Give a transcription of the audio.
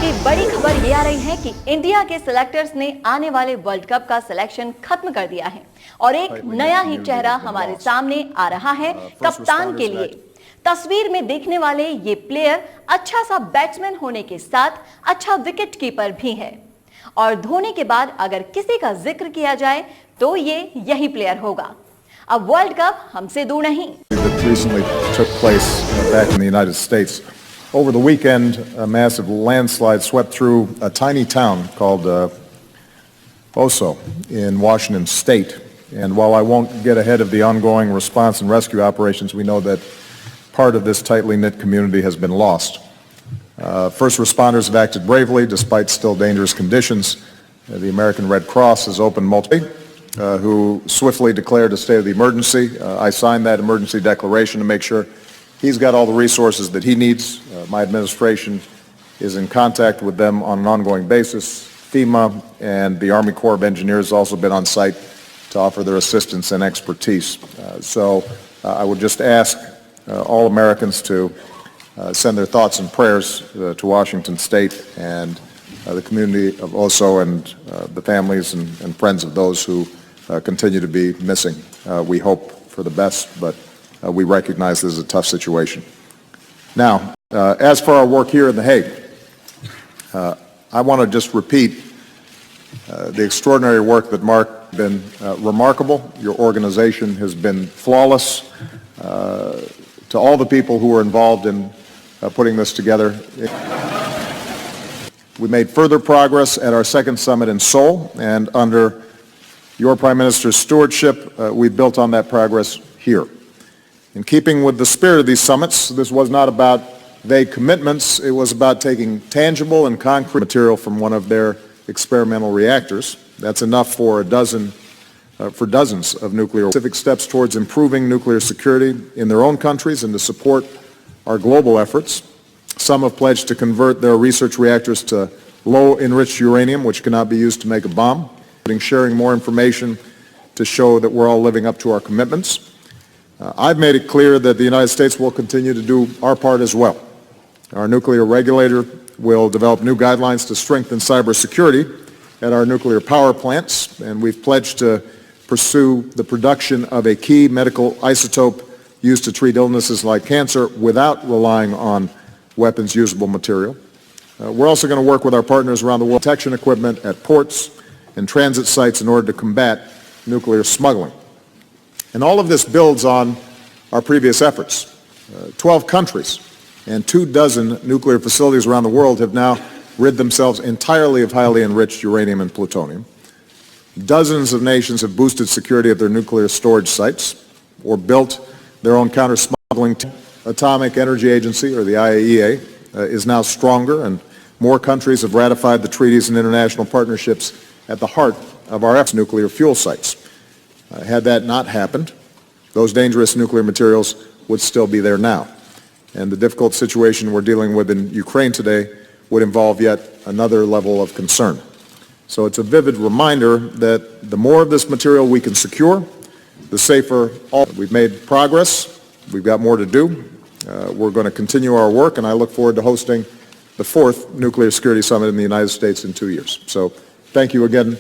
की बड़ी खबर ये आ रही है कि इंडिया के सिलेक्टर्स ने आने वाले वर्ल्ड कप का सिलेक्शन खत्म कर दिया है और एक नया ही चेहरा हमारे सामने आ रहा है कप्तान के लिए। तस्वीर में देखने वाले ये प्लेयर अच्छा सा बैट्समैन होने के साथ अच्छा विकेट कीपर भी है और धोनी के बाद अगर किसी का जिक्र किया जाए तो ये यही प्लेयर होगा। अब वर्ल्ड कप हमसे दूर नहीं। Recently took place back in the United States. Over the weekend, a massive landslide swept through a tiny town called Oso in Washington State. And while I won't get ahead of the ongoing response and rescue operations, we know that part of this tightly knit community has been lost. First responders have acted bravely despite still dangerous conditions. The American Red Cross has opened multiple who swiftly declared a state of the emergency. I signed that emergency declaration to make sure he's got all the resources that he needs. My administration is in contact with them on an ongoing basis. FEMA and the Army Corps of Engineers have also been on site to offer their assistance and expertise. So I would just ask all Americans to send their thoughts and prayers to Washington State and the community of Oso and the families and friends of those who continue to be missing. We hope for the best, but we recognize this is a tough situation. Now, as for our work here in The Hague, I want to just repeat the extraordinary work that Mark has been remarkable. Your organization has been flawless. To all the people who were involved in putting this together, we made further progress at our second summit in Seoul, and under your Prime Minister's stewardship, we built on that progress here. In keeping with the spirit of these summits, this was not about vague commitments. It was about taking tangible and concrete material from one of their experimental reactors. That's enough for dozens of nuclear specific steps towards improving nuclear security in their own countries and to support our global efforts. Some have pledged to convert their research reactors to low-enriched uranium, which cannot be used to make a bomb, including sharing more information to show that we're all living up to our commitments. I've made it clear that the United States will continue to do our part as well. Our nuclear regulator will develop new guidelines to strengthen cybersecurity at our nuclear power plants, and we've pledged to pursue the production of a key medical isotope used to treat illnesses like cancer without relying on weapons-usable material. We're also going to work with our partners around the world, protection equipment at ports and transit sites in order to combat nuclear smuggling. And all of this builds on our previous efforts. 12 countries and 24 nuclear facilities around the world have now rid themselves entirely of highly enriched uranium and plutonium. Dozens of nations have boosted security at their nuclear storage sites or built their own counter-smuggling team. Atomic Energy Agency, or the IAEA, is now stronger, and more countries have ratified the treaties and international partnerships at the heart of our nuclear fuel sites. Had that not happened, those dangerous nuclear materials would still be there now. And the difficult situation we're dealing with in Ukraine today would involve yet another level of concern. So it's a vivid reminder that the more of this material we can secure, the safer all. We've made progress. We've got more to do. We're going to continue our work, and I look forward to hosting the 4th Nuclear Security Summit in the United States in 2 years. So thank you again